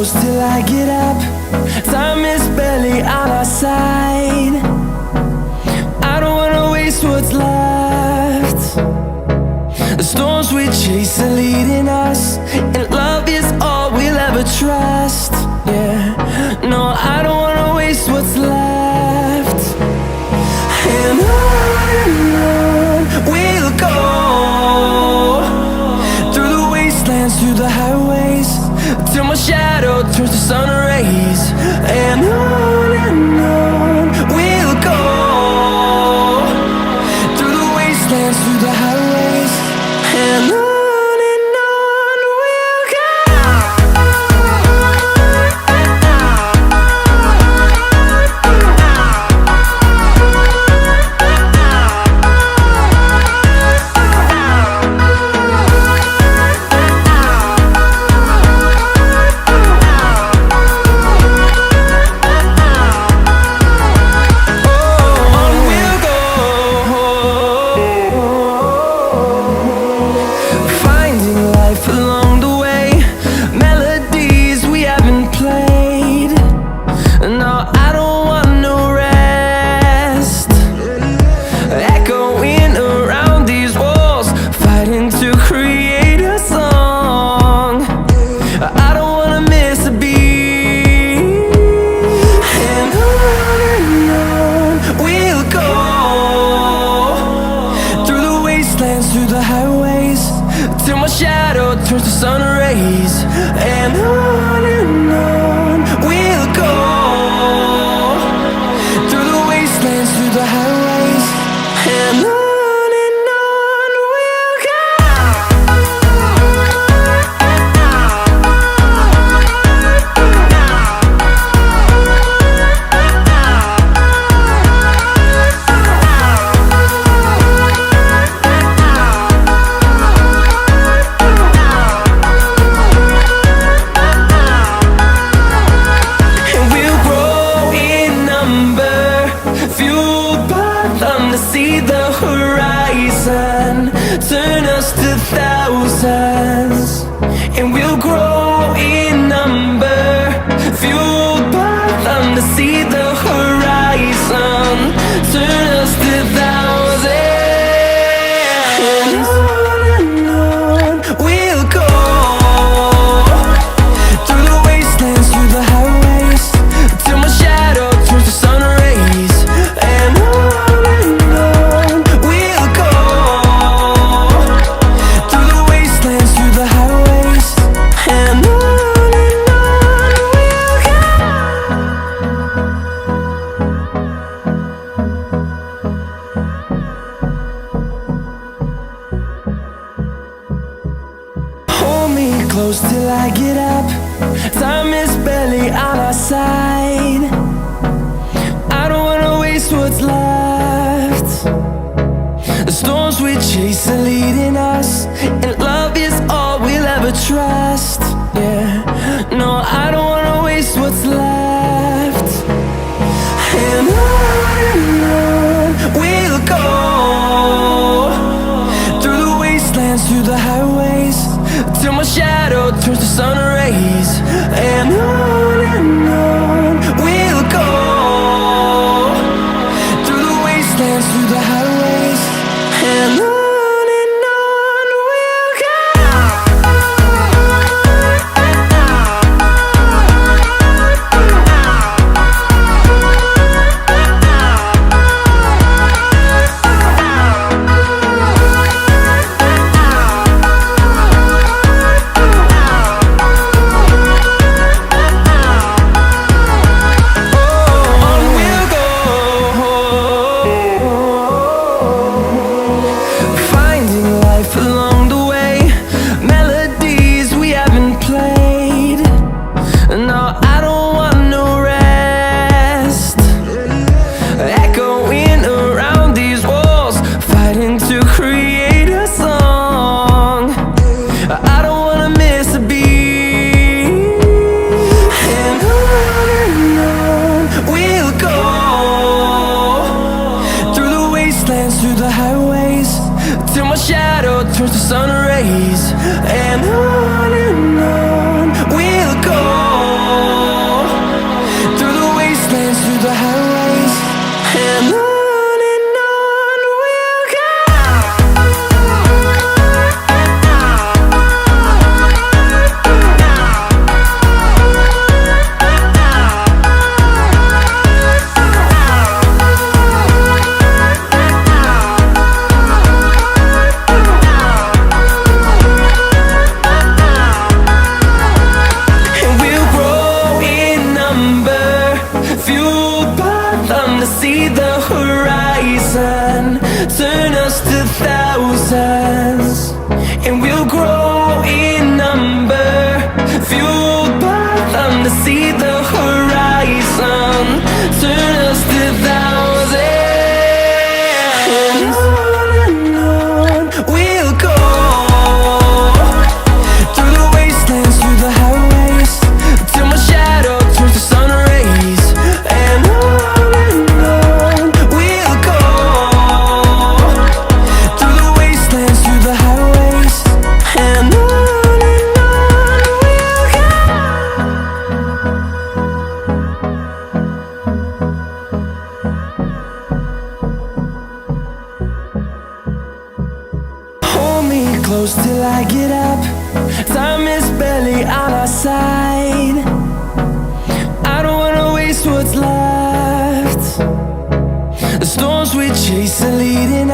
close till I get up. Time is barely on our side. I don't wanna waste what's left. The storms we chase are leading us, and love is all we'll ever trust. Yeah, no, I don't wanna waste what's left. And on we'll go, through the wastelands, through the highways, till my shadow turns to sun rays. And on we'll go, through the wastelands, through the highways, and on we'll go. Through the highways, till my shadow turns to sun rays. And on we'll go, through the wastelands, through the highways, and on we'll go. See the horizon turn us to thousands, and we'll grow in number, fueled by them to see the horizon turn us to thousands. And on we'll go, through the wastelands, through the highways, till my shadow turns to sun rays. And close till I get up. Time is barely on our side. I don't wanna waste what's left. The storms we chase are leading us, and love is all we'll ever trust. Yeah, no, I don't wanna waste what's left. And on we'll go, through the wastelands, through the highways, till my shadow turns to sun rays. And on we'll go, through the wastelands, through the highways, and on. turns to sun rays, and on we'll go. through the highways, and on we'll go. And we'll grow in number, fueled by them to see the horizon, turn us to thousands. And we'll grow in number, fueled by them to see the horizon, turn us to thousands. And on we'll go, through the wastelands, through the highways, till my shadow turns to sun rays. And on we'll go, through the wastelands, through the highways, and on we'll go. Hold me close till I get up. Time is barely on our side. I don't wanna waste what's left. The storms we chase are leading